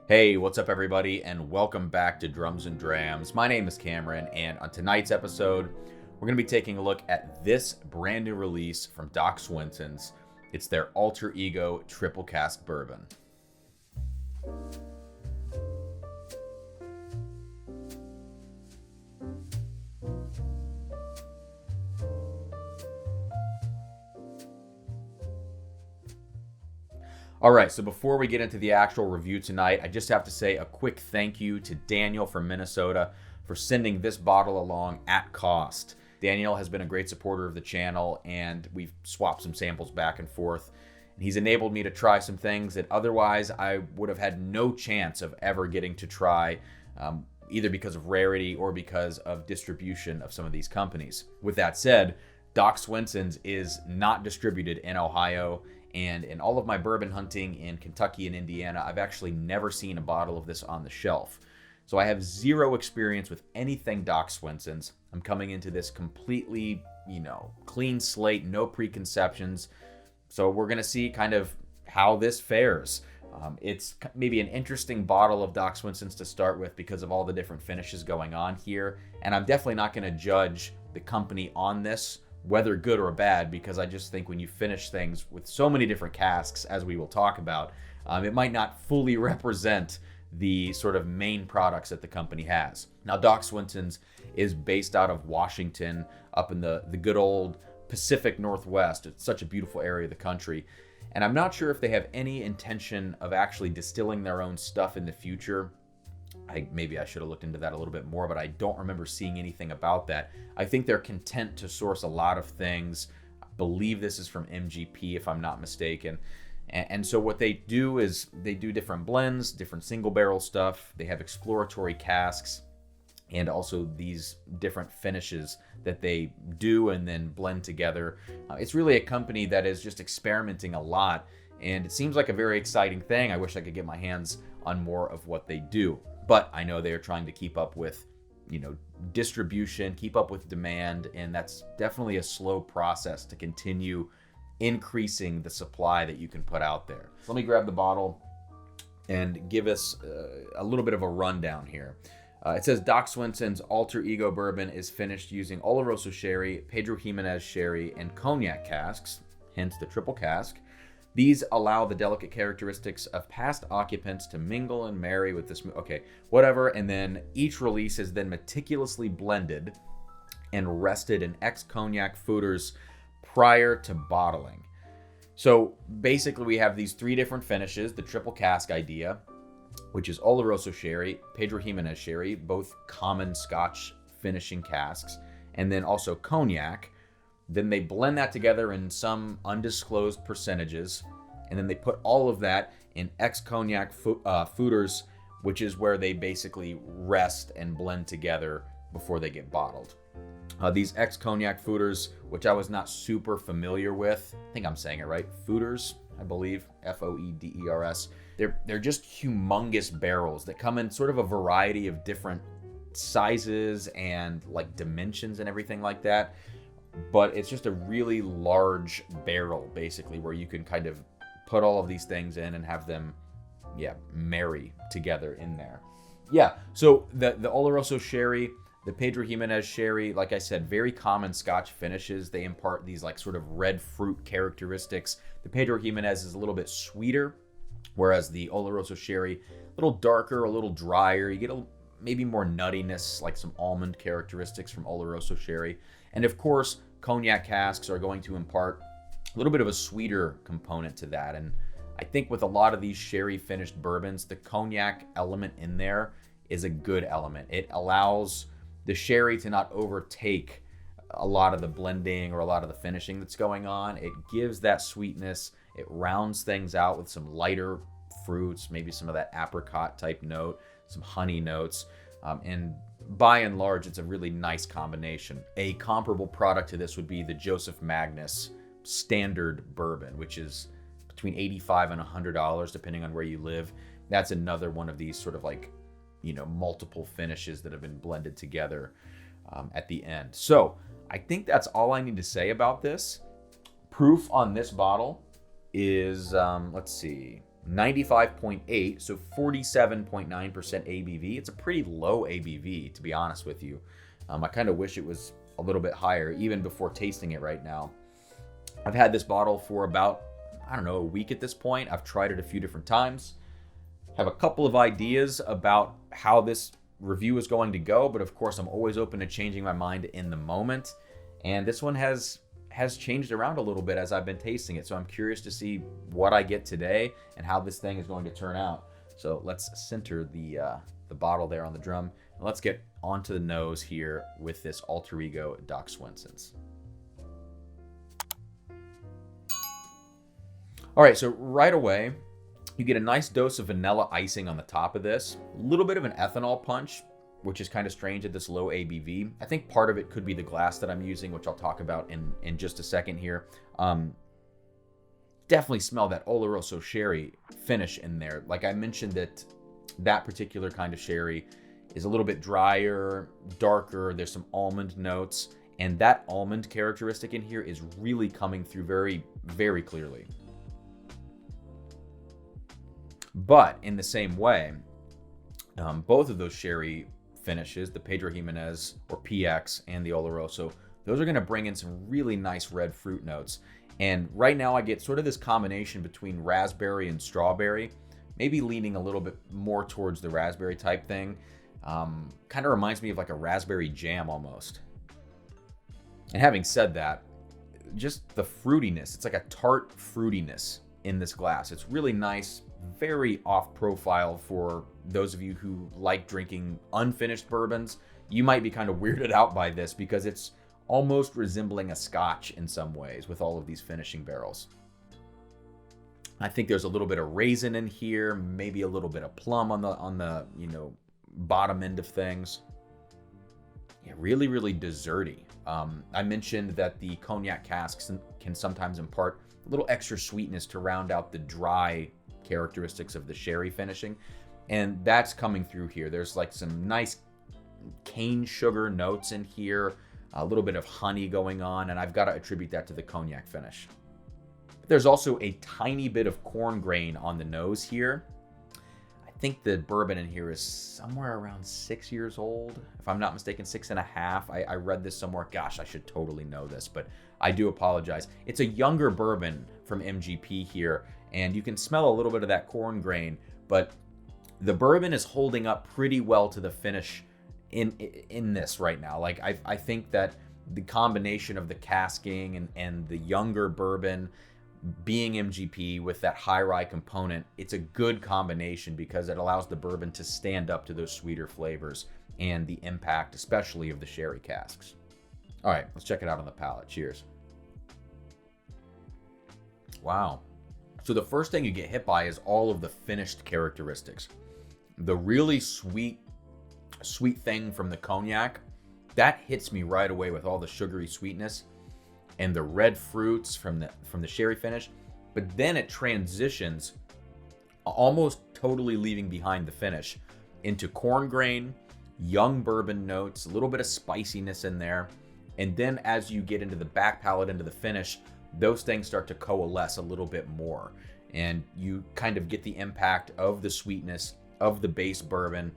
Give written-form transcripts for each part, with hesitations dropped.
Hey, what's up, everybody, and welcome back to Drums and Drams. My name is Cameron, and on tonight's episode, we're going to be taking a look at this brand new release from Doc Swinson's. It's their Alter Ego Triple Cask Bourbon. All right, so before we get into the actual review tonight, I just have to say a quick thank you to Daniel from Minnesota for sending this bottle along at cost. Daniel has been a great supporter of the channel, and we've swapped some samples back and forth. And he's enabled me to try some things that otherwise I would have had no chance of ever getting to try, either because of rarity or because of distribution of some of these companies. With that said, Doc Swinson's is not distributed in Ohio, and in all of my bourbon hunting in Kentucky and Indiana, I've actually never seen a bottle of this on the shelf. So I have zero experience with anything Doc Swinson's. I'm coming into this completely, clean slate, no preconceptions. So we're going to see kind of how this fares. It's maybe an interesting bottle of Doc Swinson's to start with because of all the different finishes going on here. And I'm definitely not going to judge the company on this, whether good or bad, because I just think when you finish things with so many different casks, as we will talk about, it might not fully represent the sort of main products that the company has. Now, Doc Swinson's is based out of Washington, up in the good old Pacific Northwest. It's such a beautiful area of the country. And I'm not sure if they have any intention of actually distilling their own stuff in the future. Maybe I should have looked into that a little bit more, but I don't remember seeing anything about that. I think they're content to source a lot of things. I believe this is from MGP, if I'm not mistaken. And so what they do is they do different blends, different single barrel stuff. They have exploratory casks and also these different finishes that they do and then blend together. It's really a company that is just experimenting a lot, and it seems like a very exciting thing. I wish I could get my hands on more of what they do. But I know they are trying to keep up with, distribution, keep up with demand, and that's definitely a slow process to continue increasing the supply that you can put out there. So let me grab the bottle and give us a little bit of a rundown here. It says Doc Swinson's Alter Ego Bourbon is finished using Oloroso Sherry, Pedro Jimenez Sherry, and Cognac casks, hence the triple cask. These allow the delicate characteristics of past occupants to mingle and marry with this. Okay, whatever. And then each release is then meticulously blended and rested in ex-cognac foeders prior to bottling. So basically we have these three different finishes, the triple cask idea, which is Oloroso Sherry, Pedro Jimenez Sherry, both common Scotch finishing casks, and then also cognac. Then they blend that together in some undisclosed percentages, and then they put all of that in ex-cognac foeders, which is where they basically rest and blend together before they get bottled. These ex-cognac foeders, which I was not super familiar with, I think I'm saying it right, foeders, I believe, Foeders. They're just humongous barrels that come in sort of a variety of different sizes and like dimensions and everything like that. But it's just a really large barrel, basically, where you can kind of put all of these things in and have them, marry together in there. So the Oloroso Sherry, the Pedro Jimenez Sherry, like I said, very common Scotch finishes. They impart these like sort of red fruit characteristics. The Pedro Jimenez is a little bit sweeter, whereas the Oloroso Sherry, a little darker, a little drier. You get maybe more nuttiness, like some almond characteristics from Oloroso Sherry. And of course, cognac casks are going to impart a little bit of a sweeter component to that. And I think with a lot of these sherry finished bourbons, the cognac element in there is a good element. It allows the sherry to not overtake a lot of the blending or a lot of the finishing that's going on. It gives that sweetness. It rounds things out with some lighter fruits, maybe some of that apricot type note, some honey notes. And by and large, it's a really nice combination. A comparable product to this would be the Joseph Magnus Standard Bourbon, which is between $85 and $100, depending on where you live. That's another one of these sort of like, multiple finishes that have been blended together at the end. So I think that's all I need to say about this. Proof on this bottle is, let's see, 95.8, so 47.9% ABV. It's a pretty low ABV, to be honest with you. I kind of wish it was a little bit higher, even before tasting it right now. I've had this bottle for about, I don't know, a week at this point. I've tried it a few different times. Have a couple of ideas about how this review is going to go, but of course I'm always open to changing my mind in the moment. And this one has changed around a little bit as I've been tasting it. So I'm curious to see what I get today and how this thing is going to turn out. So let's center the bottle there on the drum. And let's get onto the nose here with this Alter Ego Doc Swinsons. All right, so right away, you get a nice dose of vanilla icing on the top of this. A little bit of an ethanol punch, which is kind of strange at this low ABV. I think part of it could be the glass that I'm using, which I'll talk about in just a second here. Definitely smell that Oloroso sherry finish in there. Like I mentioned, that particular kind of sherry is a little bit drier, darker. There's some almond notes, and that almond characteristic in here is really coming through very, very clearly. But in the same way, both of those sherry finishes, the Pedro Jimenez or PX and the Oloroso, those are going to bring in some really nice red fruit notes. And right now I get sort of this combination between raspberry and strawberry, maybe leaning a little bit more towards the raspberry type thing. Kind of reminds me of like a raspberry jam almost. And having said that, just the fruitiness, it's like a tart fruitiness in this glass. It's really nice, very off profile for those of you who like drinking unfinished bourbons. You might be kind of weirded out by this because it's almost resembling a scotch in some ways with all of these finishing barrels. I think there's a little bit of raisin in here, maybe a little bit of plum on the bottom end of things. Yeah, really, really desserty. I mentioned that the cognac casks can sometimes impart a little extra sweetness to round out the dry characteristics of the sherry finishing, and that's coming through here. There's like some nice cane sugar notes in here, a little bit of honey going on, and I've got to attribute that to the cognac finish. There's also a tiny bit of corn grain on the nose here. I think the bourbon in here is somewhere around 6 years old, if I'm not mistaken, 6.5. I read this somewhere. Gosh, I should totally know this, but I do apologize. It's a younger bourbon from MGP here, and you can smell a little bit of that corn grain, but the bourbon is holding up pretty well to the finish in this right now. Like I think that the combination of the casking and the younger bourbon being MGP with that high rye component, it's a good combination because it allows the bourbon to stand up to those sweeter flavors and the impact, especially of the sherry casks. All right, let's check it out on the palate. Cheers. Wow. So the first thing you get hit by is all of the finished characteristics. The really sweet thing from the cognac, that hits me right away with all the sugary sweetness and the red fruits from the sherry finish. But then it transitions, almost totally leaving behind the finish, into corn grain, young bourbon notes, a little bit of spiciness in there. And then as you get into the back palate, into the finish, those things start to coalesce a little bit more. And you kind of get the impact of the sweetness of the base bourbon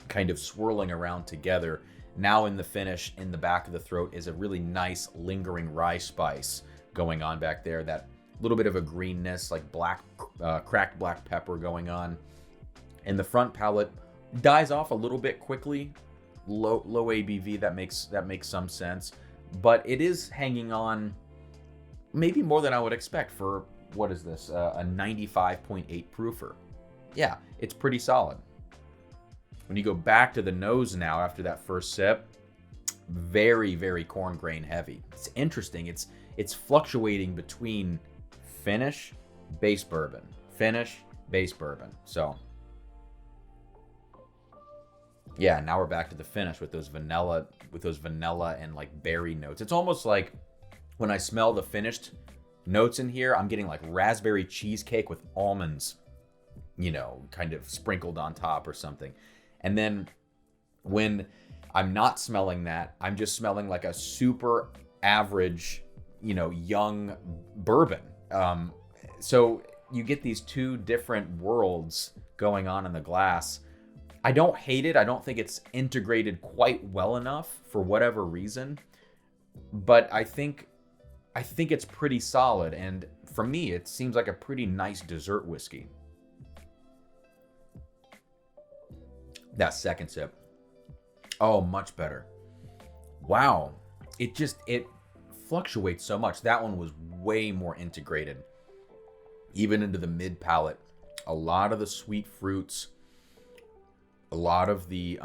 kind of swirling around together. Now in the finish, in the back of the throat, is a really nice lingering rye spice going on back there. That little bit of a greenness, like cracked black pepper going on. And the front palate dies off a little bit quickly. Low ABV, that makes some sense. But it is hanging on maybe more than I would expect for, what is this, a 95.8 proofer. Yeah, it's pretty solid. When you go back to the nose now after that first sip, very, very corn grain heavy. It's interesting. It's fluctuating between finish, base bourbon, finish, base bourbon. So yeah, now we're back to the finish with those vanilla and like berry notes. It's almost like when I smell the finished notes in here, I'm getting like raspberry cheesecake with almonds, kind of sprinkled on top or something. And then when I'm not smelling that, I'm just smelling like a super average, young bourbon. So you get these two different worlds going on in the glass. I don't hate it. I don't think it's integrated quite well enough for whatever reason, but I think it's pretty solid. And for me, it seems like a pretty nice dessert whiskey. That second sip. Oh, much better. Wow. It fluctuates so much. That one was way more integrated, even into the mid palate. A lot of the sweet fruits, a lot of the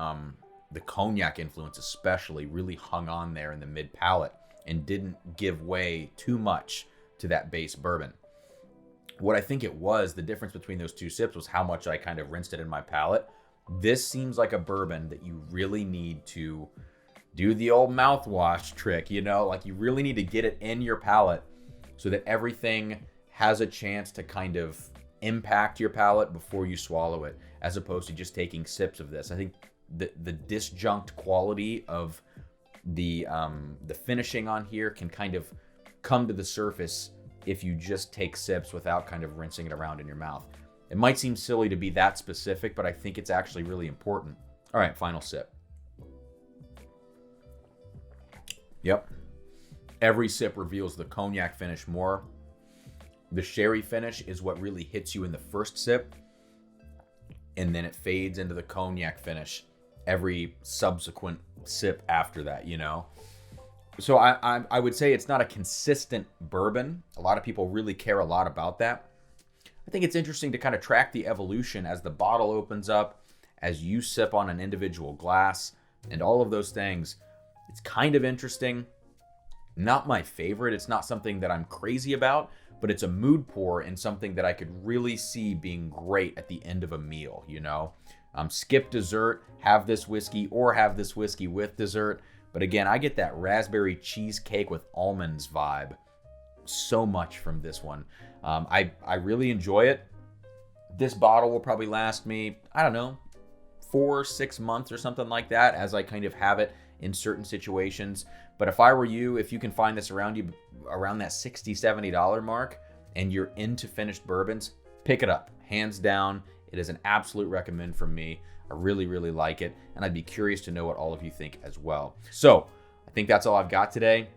cognac influence especially really hung on there in the mid palate and didn't give way too much to that base bourbon. What I think it was, the difference between those two sips was how much I kind of rinsed it in my palate. This seems like a bourbon that you really need to do the old mouthwash trick, you know, like you really need to get it in your palate so that everything has a chance to kind of impact your palate before you swallow it, as opposed to just taking sips of this. I think the disjunct quality of the finishing on here can kind of come to the surface if you just take sips without kind of rinsing it around in your mouth. It might seem silly to be that specific, but I think it's actually really important. All right, final sip. Yep. Every sip reveals the cognac finish more. The sherry finish is what really hits you in the first sip, and then it fades into the cognac finish every subsequent sip after that, you know? So I would say it's not a consistent bourbon. A lot of people really care a lot about that. I think it's interesting to kind of track the evolution as the bottle opens up, as you sip on an individual glass, and all of those things. It's kind of interesting. Not my favorite. It's not something that I'm crazy about, but it's a mood pour and something that I could really see being great at the end of a meal, you know? Skip dessert, have this whiskey, or have this whiskey with dessert. But again, I get that raspberry cheesecake with almonds vibe so much from this one. I really enjoy it. This bottle will probably last me, I don't know, 4 or 6 months or something like that, as I kind of have it in certain situations. But if I were you, if you can find this around you around that $60, $70 mark and you're into finished bourbons, pick it up. Hands down, it is an absolute recommend from me. I really, really like it, and I'd be curious to know what all of you think as well. So I think that's all I've got today.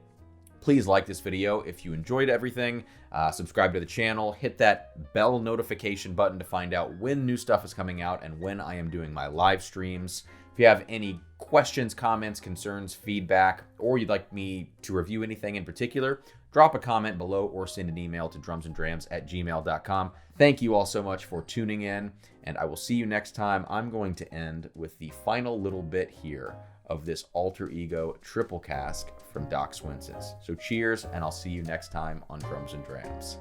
Please like this video if you enjoyed everything. Subscribe to the channel. Hit that bell notification button to find out when new stuff is coming out and when I am doing my live streams. If you have any questions, comments, concerns, feedback, or you'd like me to review anything in particular, drop a comment below or send an email to drumsanddrams@gmail.com. Thank you all so much for tuning in, and I will see you next time. I'm going to end with the final little bit here of this Alter Ego triple cask from Doc Swinson's. So cheers, and I'll see you next time on Drums and Drams.